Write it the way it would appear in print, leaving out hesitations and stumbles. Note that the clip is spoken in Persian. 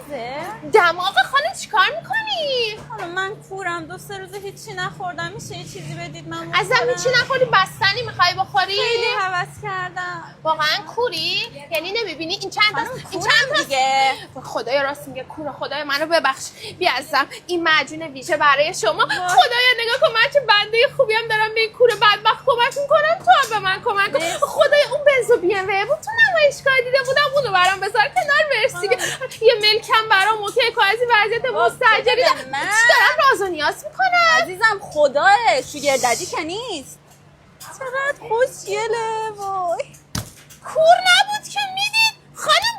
تازه؟ دماغ خانم چیکار میکنی؟ خانم من کورم 2-3 روز هیچی نخوردم، میشه یه چیزی بدید من ازم هیچی نخوردی؟ بستنی میخوای بخوری؟ خیلی هوس کردم. واقعا کوری؟ یعنی نمیبینی این چند تا این کورم چند تا دیگه. خدایا راست میگه کوره. خدایا منو ببخش بیازم، این معجون ویژه برای شما. خدایا نگاه کن من چه بنده خوبی هم دارم به این کوره بدبخت کمک میکنم، تو هم به من کمک کن. خدایا اون بنزو بی ام بود تو نمایشگاه دیده بودم، اونو برام بذار کنار. مرسی. یه ملکم برام اوکی که از این وضعیت مستاجری دارم راز و نیاز میکنم. عزیزم خداه شوگر ددی که نیست. چقدر خوشگله وای. کور نبود که میدید خانم